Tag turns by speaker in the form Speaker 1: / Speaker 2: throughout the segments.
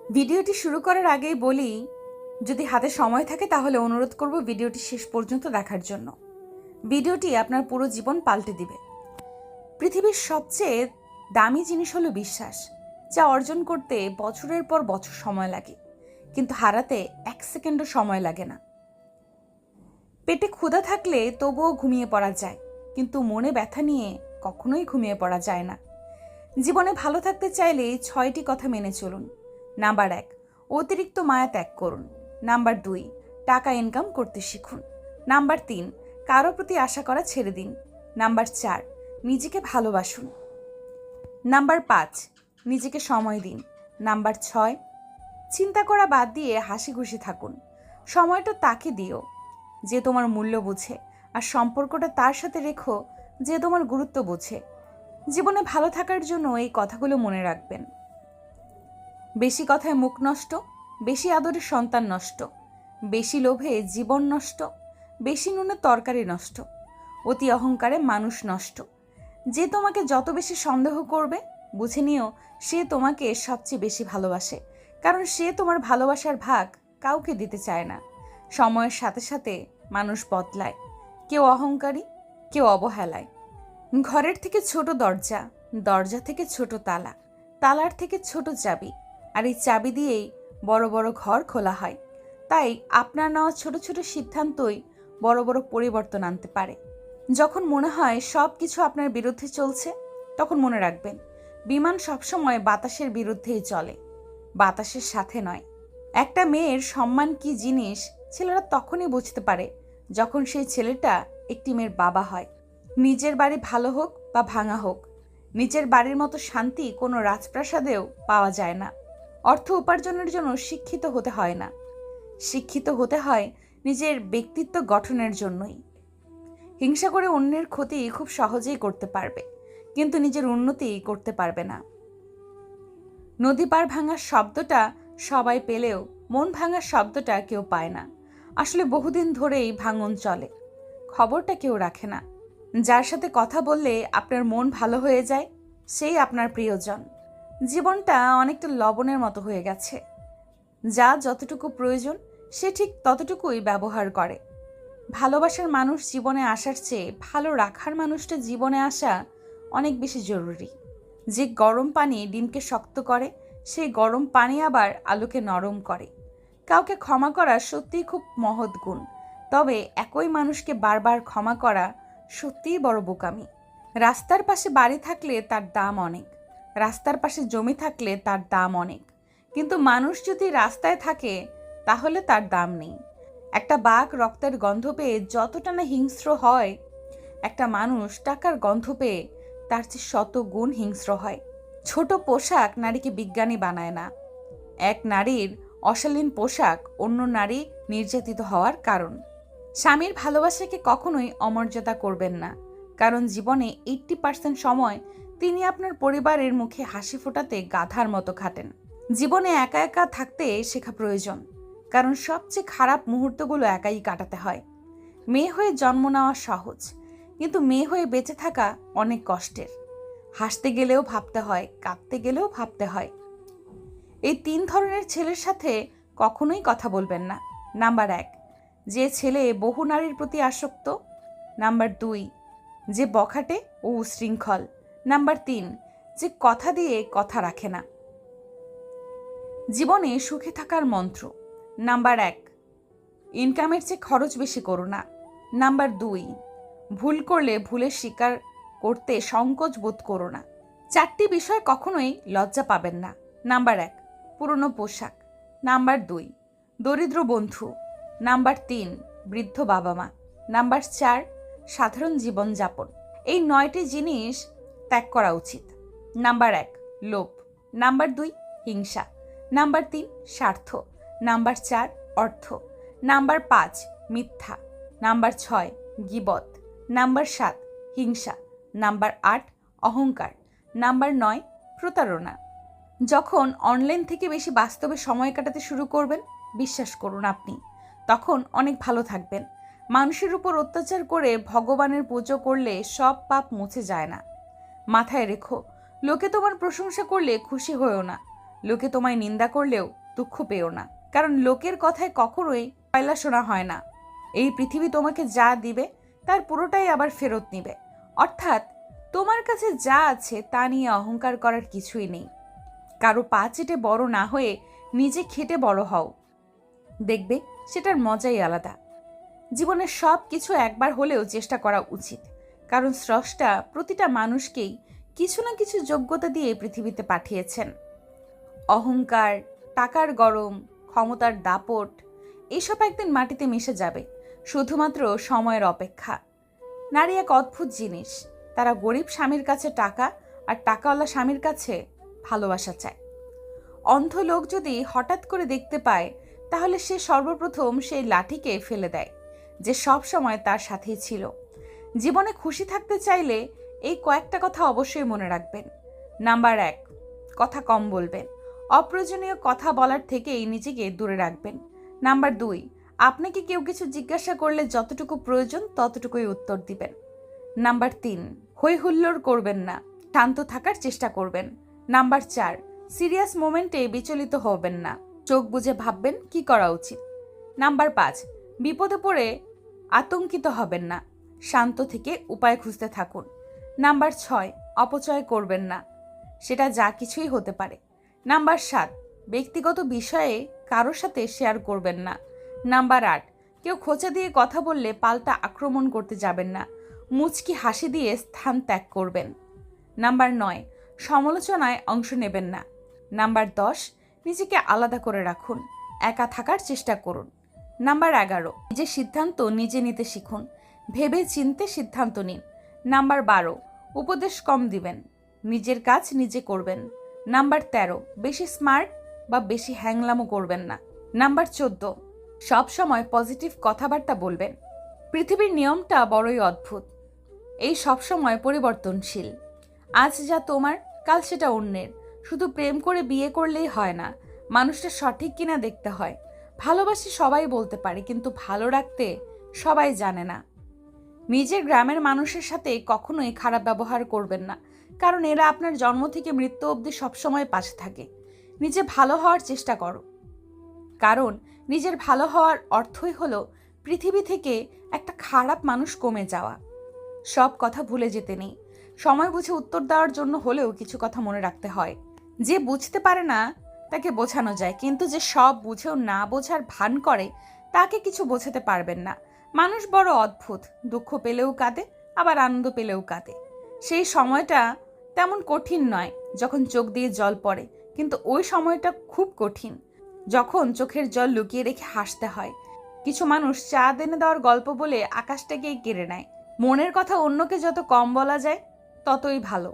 Speaker 1: ভিডিওটি শুরু করার আগেই বলি, যদি হাতে সময় থাকে তাহলে অনুরোধ করব ভিডিওটি শেষ পর্যন্ত দেখার জন্য। ভিডিওটি আপনার পুরো জীবন পাল্টে দিবে। পৃথিবীর সবচেয়ে দামি জিনিস হলো বিশ্বাস, যা অর্জন করতে বছরের পর বছর সময় লাগে, কিন্তু হারাতে 1 সেকেন্ডও সময় লাগে না। পেটে ক্ষুধা থাকলে তবুও ঘুমিয়ে পড়া যায়, কিন্তু মনে ব্যথা নিয়ে কখনোই ঘুমিয়ে পড়া যায় না। জীবনে ভালো থাকতে চাইলে 6টি কথা মেনে চলুন। নাম্বার 1, অতিরিক্ত মায়া ত্যাগ করুন। নাম্বার 2, টাকা ইনকাম করতে শিখুন। নাম্বার 3, কারো প্রতি আশা করা ছেড়ে দিন। নাম্বার 4, নিজেকে ভালোবাসুন। নাম্বার 5, নিজেকে সময় দিন। নাম্বার 6, চিন্তা করা বাদ দিয়ে হাসি খুশি থাকুন। সময়টা তাকে দিও যে তোমার মূল্য বুঝে, আর সম্পর্কটা তার সাথে রেখো যে তোমার গুরুত্ব বুঝে। জীবনে ভালো থাকার জন্য এই কথাগুলো মনে রাখবেন। বেশি কথায় মুখ নষ্ট, বেশি আদরে সন্তান নষ্ট, বেশি লোভে জীবন নষ্ট, বেশি নুনে তরকারি নষ্ট, অতি অহংকারে মানুষ নষ্ট। যে তোমাকে যত বেশি সন্দেহ করবে, বুঝে নিও সে তোমাকে সবচেয়ে বেশি ভালোবাসে, কারণ সে তোমার ভালোবাসার ভাগ কাউকে দিতে চায় না। সময়ের সাথে সাথে মানুষ বদলায়, কেউ অহংকারী, কেউ অবহেলায়। ঘরের থেকে ছোট দরজা, দরজা থেকে ছোট তালা, তালার থেকে ছোট চাবি, আর এই চাবি দিয়েই বড় বড় ঘর খোলা হয়। তাই আপনার নেওয়া ছোট ছোট সিদ্ধান্তই বড় বড় পরিবর্তন আনতে পারে। যখন মনে হয় সব কিছু আপনার বিরুদ্ধে চলছে, তখন মনে রাখবেন বিমান সবসময় বাতাসের বিরুদ্ধেই চলে, বাতাসের সাথে নয়। একটা মেয়ের সম্মান কি জিনিস ছেলেরা তখনই বুঝতে পারে যখন সেই ছেলেটা একটি মেয়ের বাবা হয়। নিজের বাড়ি ভালো হোক বা ভাঙা হোক, নিজের বাড়ির মতো শান্তি কোনো রাজপ্রাসাদেও পাওয়া যায় না। অর্থ উপার্জনের জন্য শিক্ষিত হতে হয় না, শিক্ষিত হতে হয় নিজের ব্যক্তিত্ব গঠনের জন্যই। হিংসা করে অন্যের ক্ষতি খুব সহজেই করতে পারবে, কিন্তু নিজের উন্নতি করতে পারবে না। নদী পার ভাঙার শব্দটা সবাই পেলেও মন ভাঙার শব্দটা কেউ পায় না। আসলে বহুদিন ধরেই ভাঙন চলে, খবরটা কেউ রাখে না। যার সাথে কথা বললে আপনার মন ভালো হয়ে যায়, সেই আপনার প্রিয়জন। জীবনটা অনেকটা লবণের মতো হয়ে গেছে, যা যতটুকু প্রয়োজন সে ঠিক ততটুকুই ব্যবহার করে। ভালোবাসার মানুষ জীবনে আসার চেয়ে ভালো রাখার মানুষটা জীবনে আসা অনেক বেশি জরুরি। যে গরম পানি ডিমকে শক্ত করে, সেই গরম পানি আবার আলুকে নরম করে। কাউকে ক্ষমা করা সত্যিই খুব মহৎ গুণ, তবে একই মানুষকে বারবার ক্ষমা করা সত্যিই বড় বোকামি। রাস্তার পাশে বাড়ি থাকলে তার দাম অনেক, রাস্তার পাশে জমি থাকলে তার দাম অনেক, কিন্তু মানুষ যদি রাস্তায় থাকে তাহলে তার দাম নেই। একটা বাঘ রক্তের গন্ধ পেয়ে যতটা না হিংস্র হয়, একটা মানুষ টাকার গন্ধ পেয়ে তার চেয়ে 100 গুণ হিংস্র হয়। ছোট পোশাক নারীকে বিজ্ঞানী বানায় না। এক নারীর অশালীন পোশাক অন্য নারী নির্যাতিত হওয়ার কারণ। স্বামীর ভালোবাসাকে কখনোই অমর্যাদা করবেন না, কারণ জীবনে 80% সময় তিনি আপনার পরিবারের মুখে হাসি ফোটাতে গাধার মতো খাটেন। জীবনে একা একা থাকতে শেখা প্রয়োজন, কারণ সবচেয়ে খারাপ মুহূর্তগুলো একাই কাটাতে হয়। মেয়ে হয়ে জন্ম নেওয়া সহজ, কিন্তু মেয়ে হয়ে বেঁচে থাকা অনেক কষ্টের। হাসতে গেলেও ভাবতে হয়, কাঁদতে গেলেও ভাবতে হয়। এই 3 ধরনের ছেলের সাথে কখনোই কথা বলবেন না। নাম্বার 1, যে ছেলে বহু নারীর প্রতি আসক্ত। নাম্বার 2, যে বখাটে ও উশৃঙ্খল। নাম্বার 3, যে কথা দিয়ে কথা রাখে না। জীবনে সুখে থাকার মন্ত্র। নাম্বার 1, ইনকামের চেয়ে খরচ বেশি করো না। নাম্বার 2, ভুল করলে ভুলের স্বীকার করতে সংকোচ বোধ করো না। 4টি বিষয় কখনোই লজ্জা পাবেন না। নাম্বার 1, পুরনো পোশাক। নাম্বার 2, দরিদ্র বন্ধু। নাম্বার 3, বৃদ্ধ বাবা মা। নাম্বার 4, সাধারণ জীবনযাপন। এই 9টি জিনিস ত্যাগ করা উচিত। নাম্বার 1, লোভ। নাম্বার 2, হিংসা। নাম্বার 3, স্বার্থ। নাম্বার 4, অর্থ। নাম্বার 5, মিথ্যা। নাম্বার 6, গীবত। নাম্বার 7, হিংসা। নাম্বার 8, অহংকার। নাম্বার 9, প্রতারণা। যখন অনলাইন থেকে বেশি বাস্তবে সময় কাটাতে শুরু করবেন, বিশ্বাস করুন আপনি তখন অনেক ভালো থাকবেন। মানুষের উপর অত্যাচার করে ভগবানের পুজো করলে সব পাপ মুছে যায় না। মাথায় রেখো, লোকে তোমার প্রশংসা করলে খুশি হয়েও না, লোকে তোমায় নিন্দা করলেও দুঃখ পেও না, কারণ লোকের কথায় কখনোই পয়লা শোনা হয় না। এই পৃথিবী তোমাকে যা দিবে তার পুরোটাই আবার ফেরত নিবে। অর্থাৎ তোমার কাছে যা আছে তা নিয়ে অহংকার করার কিছুই নেই। কারো পা চেটে বড় না হয়ে নিজে খেটে বড় হও, দেখবে সেটার মজাই আলাদা। জীবনের সব কিছু একবার হলেও চেষ্টা করা উচিত, কারণ স্রষ্টা প্রতিটা মানুষকেই কিছু না কিছু যোগ্যতা দিয়ে পৃথিবীতে পাঠিয়েছেন। অহংকার, টাকার গরম, ক্ষমতার দাপট এসব একদিন মাটিতে মিশে যাবে, শুধুমাত্র সময়ের অপেক্ষা। নারী এক অদ্ভুত জিনিস, তারা গরিব স্বামীর কাছে টাকা আর টাকাওয়ালা স্বামীর কাছে ভালোবাসা চায়। অন্ধ লোক যদি হঠাৎ করে দেখতে পায়, তাহলে সে সর্বপ্রথম সেই লাঠিকে ফেলে দেয় যে সব সময় তার সাথেই ছিল। জীবনে খুশি থাকতে চাইলে এই কয়েকটা কথা অবশ্যই মনে রাখবেন। নাম্বার 1, কথা কম বলবেন। অপ্রয়োজনীয় কথা বলার থেকেই নিজেকে দূরে রাখবেন। নাম্বার 2, আপনাকে কেউ কিছু জিজ্ঞাসা করলে যতটুকু প্রয়োজন ততটুকুই উত্তর দিবেন। নাম্বার 3, হই হুল্লোড় করবেন না, শান্ত থাকার চেষ্টা করবেন। নাম্বার 4, সিরিয়াস মোমেন্টে বিচলিত হবেন না, চোখ বুজে ভাববেন কি করা উচিত। নাম্বার 5, বিপদে পড়ে আতঙ্কিত হবেন না, শান্ত থেকে উপায় খুঁজতে থাকুন। নাম্বার 6, অপচয় করবেন না, সেটা যা কিছুই হতে পারে। নাম্বার 7, ব্যক্তিগত বিষয়ে কারোর সাথে শেয়ার করবেন না। নাম্বার 8, কেউ খোঁচা দিয়ে কথা বললে পাল্টা আক্রমণ করতে যাবেন না, মুচকি হাসি দিয়ে স্থান ত্যাগ করবেন। নাম্বার 9, সমালোচনায় অংশ নেবেন না। নাম্বার 10, নিজেকে আলাদা করে রাখুন, একা থাকার চেষ্টা করুন। নাম্বার 11, নিজের সিদ্ধান্ত নিজে নিতে শিখুন, ভেবে চিনতে সিদ্ধান্ত নিন। নাম্বার 12, উপদেশ কম দিবেন, নিজের কাজ নিজে করবেন। নাম্বার 13, বেশি স্মার্ট বা বেশি হ্যাংলামো করবেন না। নাম্বার 14, সব সময় পজিটিভ কথাবার্তা বলবেন। পৃথিবীর নিয়মটা বড়ই অদ্ভুত, এই সব সময় পরিবর্তনশীল। আজ যা তোমার, কাল সেটা অন্যের। শুধু প্রেম করে বিয়ে করলেই হয় না, মানুষটা সঠিক কিনা দেখতে হয়। ভালোবাসি সবাই বলতে পারে, কিন্তু ভালো রাখতে সবাই জানে না। নিজের গ্রামের মানুষের সাথে কখনোই খারাপ ব্যবহার করবেন না, কারণ এরা আপনার জন্ম থেকে মৃত্যু অবধি সবসময় পাশে থাকে। নিজে ভালো হওয়ার চেষ্টা করো, কারণ নিজের ভালো হওয়ার অর্থই হলো পৃথিবী থেকে একটা খারাপ মানুষ কমে যাওয়া। সব কথা ভুলে যেতে নেই, সময় বুঝে উত্তর দেওয়ার জন্য হলেও কিছু কথা মনে রাখতে হয়। যে বুঝতে পারে না তাকে বোঝানো যায়, কিন্তু যে সব বুঝেও না বোঝার ভান করে তাকে কিছু বোঝাতে পারবেন না। মানুষ বড় অদ্ভুত, দুঃখ পেলেও কাঁদে, আবার আনন্দ পেলেও কাঁদে। সেই সময়টা তেমন কঠিন নয় যখন চোখ দিয়ে জল পড়ে, কিন্তু ওই সময়টা খুব কঠিন যখন চোখের জল লুকিয়ে রেখে হাসতে হয়। কিছু মানুষ চাঁদ এনে দেওয়ার গল্প বলে আকাশটাকেই কেড়ে নেয়। মনের কথা অন্যকে যত কম বলা যায় ততই ভালো।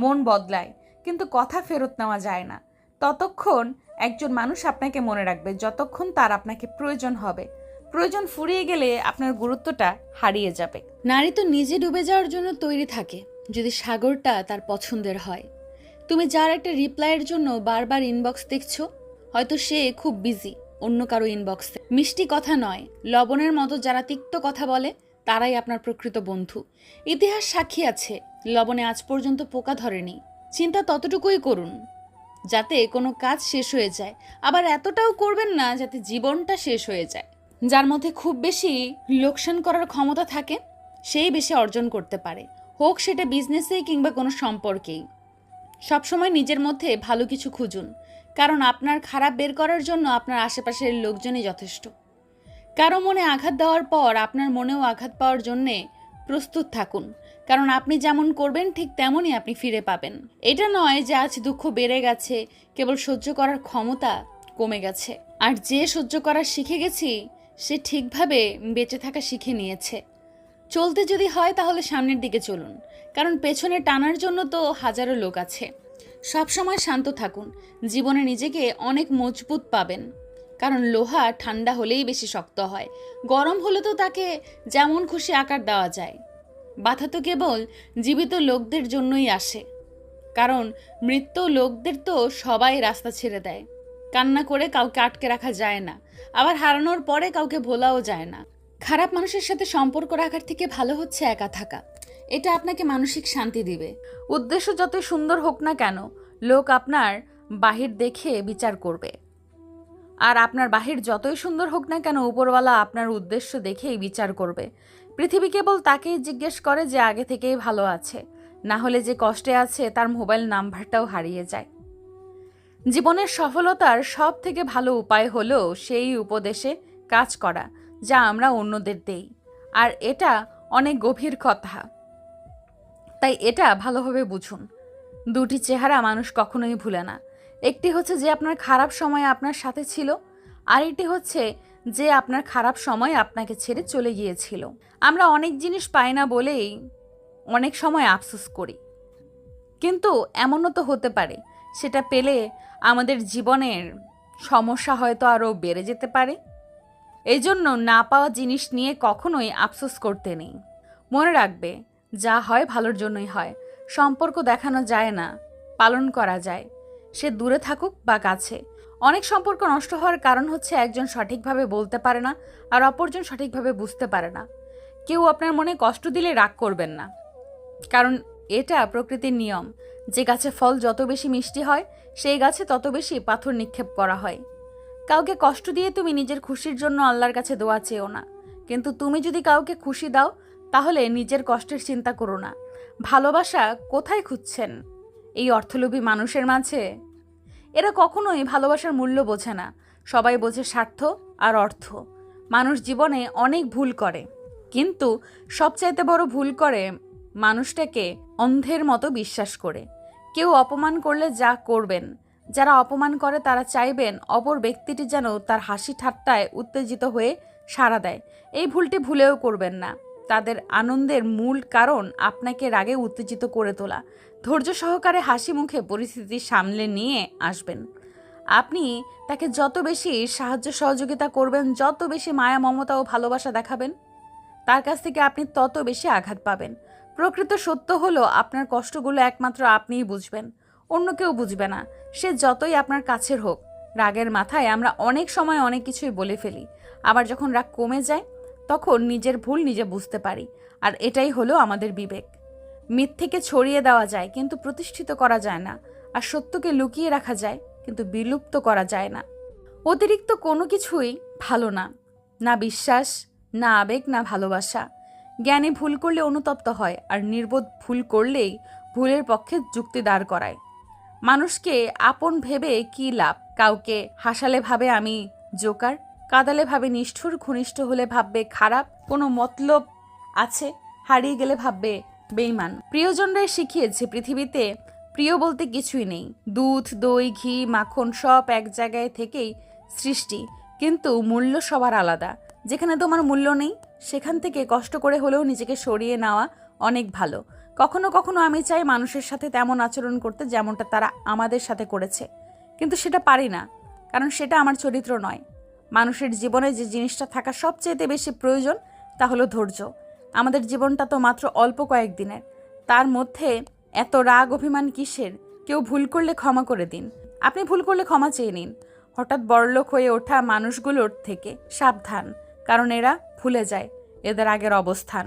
Speaker 1: মন বদলায়, কিন্তু কথা ফেরত নেওয়া যায় না। ততক্ষণ একজন মানুষ আপনাকে মনে রাখবে যতক্ষণ তার আপনাকে প্রয়োজন হবে। প্রয়োজন ফুরিয়ে গেলে আপনার গুরুত্বটা হারিয়ে যাবে।
Speaker 2: নারী তো নিজে ডুবে যাওয়ার জন্য তৈরি থাকে যদি সাগরটা তার পছন্দের হয়। তুমি যার একটা রিপ্লাইয়ের জন্য বারবার ইনবক্স দেখছো, হয়তো সে খুব বিজি অন্য কারো ইনবক্সে। মিষ্টি কথা নয়, লবণের মতো যারা তিক্ত কথা বলে তারাই আপনার প্রকৃত বন্ধু। ইতিহাস সাক্ষী আছে, লবণে আজ পর্যন্ত পোকা ধরেনি। চিন্তা ততটুকুই করুন যাতে কোনো কাজ শেষ হয়ে যায়, আবার এতটাও করবেন না যাতে জীবনটা শেষ হয়ে যায়। যার মধ্যে খুব বেশি লোকসান করার ক্ষমতা থাকে সেই বেশি অর্জন করতে পারে, হোক সেটা বিজনেসেই কিংবা কোনো সম্পর্কেই। সবসময় নিজের মধ্যে ভালো কিছু খুঁজুন, কারণ আপনার খারাপ বের করার জন্য আপনার আশেপাশের লোকজনই যথেষ্ট। কারো মনে আঘাত দেওয়ার পর আপনার মনেও আঘাত পাওয়ার জন্যে প্রস্তুত থাকুন, কারণ আপনি যেমন করবেন ঠিক তেমনই আপনি ফিরে পাবেন। এটা নয় যে আজ দুঃখ বেড়ে গেছে, কেবল সহ্য করার ক্ষমতা কমে গেছে। আর যে সহ্য করা শিখে গেছি সে ঠিকভাবে বেঁচে থাকা শিখে নিয়েছে। চলতে যদি হয় তাহলে সামনের দিকে চলুন, কারণ পেছনে টানার জন্য তো হাজারো লোক আছে। সবসময় শান্ত থাকুন, জীবনে নিজেকে অনেক মজবুত পাবেন, কারণ লোহা ঠান্ডা হলেই বেশি শক্ত হয়, গরম হলে তো তাকে যেমন খুশি আকার দেওয়া যায়। বাধা তো কেবল জীবিত লোকদের জন্যই আসে, কারণ মৃত লোকদের তো সবাই রাস্তা ছেড়ে দেয়। কান্না করে কাউকে আটকে রাখা যায় না, আবার হারানোর পরে কাউকে ভোলাও যায় না। খারাপ মানুষের সাথে সম্পর্ক রাখার থেকে ভালো হচ্ছে একা থাকা, এটা আপনাকে মানসিক শান্তি দিবে।
Speaker 1: উদ্দেশ্য যতই সুন্দর হোক না কেন, লোক আপনার বাহির দেখে বিচার করবে। আর আপনার বাহির যতই সুন্দর হোক না কেন, উপরওয়ালা আপনার উদ্দেশ্য দেখেই বিচার করবে। পৃথিবী কেবল তাকেই জিজ্ঞেস করে যে আগে থেকেই ভালো আছে, না হলে যে কষ্টে আছে তার মোবাইল নাম্বারটাও হারিয়ে যায়। জীবনের সফলতার সব থেকে ভালো উপায় হলো সেই উপদেশে কাজ করা যা আমরা অন্যদের দেই। আর এটা অনেক গভীর কথা, তাই এটা ভালোভাবে বুঝুন। দুটি চেহারা মানুষ কখনোই ভুলে না। একটি হচ্ছে যে আপনার খারাপ সময় আপনার সাথে ছিল, আর একটি হচ্ছে যে আপনার খারাপ সময় আপনাকে ছেড়ে চলে গিয়েছিল। আমরা অনেক জিনিস পাই না বলেই অনেক সময় আফসোস করি, কিন্তু এমনও তো হতে পারে সেটা পেলে আমাদের জীবনের সমস্যা হয়তো আরও বেড়ে যেতে পারে। এই জন্য না পাওয়া জিনিস নিয়ে কখনোই আফসোস করতে নেই। মনে রাখবে, যা হয় ভালোর জন্যই হয়। সম্পর্ক দেখানো যায় না, পালন করা যায়, সে দূরে থাকুক বা কাছে। অনেক সম্পর্ক নষ্ট হওয়ার কারণ হচ্ছে একজন সঠিকভাবে বলতে পারে না আর অপরজন সঠিকভাবে বুঝতে পারে না। কেউ আপনার মনে কষ্ট দিলে রাগ করবেন না, কারণ এটা প্রকৃতির নিয়ম। যে গাছে ফল যত বেশি মিষ্টি হয় সেই গাছে তত বেশি পাথর নিক্ষেপ করা হয়। কাউকে কষ্ট দিয়ে তুমি নিজের খুশির জন্য আল্লাহর কাছে দোয়া চেও না, কিন্তু তুমি যদি কাউকে খুশি দাও তাহলে নিজের কষ্টের চিন্তা করো না। ভালোবাসা কোথায় খুঁজছেন? এই অর্থলোভী মানুষের মাঝে? এরা কখনোই ভালোবাসার মূল্য বোঝে না। সবাই বোঝে স্বার্থ আর অর্থ। মানুষ জীবনে অনেক ভুল করে, কিন্তু সবচাইতে বড় ভুল করে মানুষটাকে অন্ধের মতো বিশ্বাস করে। কেউ অপমান করলে যা করবেন, যারা অপমান করে তারা চাইবেন অপর ব্যক্তিটি যেন তার হাসি ঠাট্টায় উত্তেজিত হয়ে সাড়া দেয়। এই ভুলটি ভুলেও করবেন না। তাদের আনন্দের মূল কারণ আপনাকে রাগে উত্তেজিত করে তোলা। ধৈর্য সহকারে হাসি মুখে পরিস্থিতি সামলে নিয়ে আসবেন। আপনি তাকে যত বেশি সাহায্য সহযোগিতা করবেন, যত বেশি মায়া মমতা ও ভালোবাসা দেখাবেন, তার কাছ থেকে আপনি তত বেশি আঘাত পাবেন। প্রকৃত সত্য হলো আপনার কষ্টগুলো একমাত্র আপনিই বুঝবেন, অন্য কেউ বুঝবে না, সে যতই আপনার কাছের হোক। রাগের মাথায় আমরা অনেক সময় অনেক কিছুই বলে ফেলি, আবার যখন রাগ কমে যায় তখন নিজের ভুল নিজে বুঝতে পারি। আর এটাই হলো আমাদের বিবেক। মিথ্যেকে ছড়িয়ে দেওয়া যায় কিন্তু প্রতিষ্ঠিত করা যায় না, আর সত্যকে লুকিয়ে রাখা যায় কিন্তু বিলুপ্ত করা যায় না। অতিরিক্ত কোনো কিছুই ভালো না, না বিশ্বাস, না আবেগ, না ভালোবাসা। জ্ঞানী ভুল করলে অনুতপ্ত হয়, আর নির্বোধ ভুল করলেই ভুলের পক্ষে যুক্তি দাঁড় করায়। মানুষকে আপন ভেবে কি লাভ? কাউকে হাসালে ভাবে আমি জোকার, কাঁদালে ভাবে নিষ্ঠুর, ঘনিষ্ঠ হলে ভাববে খারাপ, কোনো মতলব আছে, হারিয়ে গেলে ভাববে বেঈমান। প্রিয়জনরাই শিখিয়েছে পৃথিবীতে প্রিয় বলতে কিছুই নেই। দুধ, দই, ঘি, মাখন সব এক জায়গায় থেকেই সৃষ্টি, কিন্তু মূল্য সবার আলাদা। যেখানে তোমার মূল্য নেই সেখান থেকে কষ্ট করে হলেও নিজেকে সরিয়ে নেওয়া অনেক ভালো। কখনো কখনো আমি চাই মানুষের সাথে তেমন আচরণ করতে যেমনটা তারা আমাদের সাথে করেছে, কিন্তু সেটা পারি না, কারণ সেটা আমার চরিত্র নয়। মানুষের জীবনে যে জিনিসটা থাকা সবচেয়ে বেশি প্রয়োজন তা হলো ধৈর্য। আমাদের জীবনটা তো মাত্র অল্প কয়েকদিনের, তার মধ্যে এত রাগ অভিমান কিসের? কেউ ভুল করলে ক্ষমা করে দিন। আপনি ভুল করলে ক্ষমা চেয়ে নিন। হঠাৎ বড়লোক হয়ে ওঠা মানুষগুলোর থেকে সাবধান, কারণ এরা ভুলে যায় এদের আগের অবস্থান।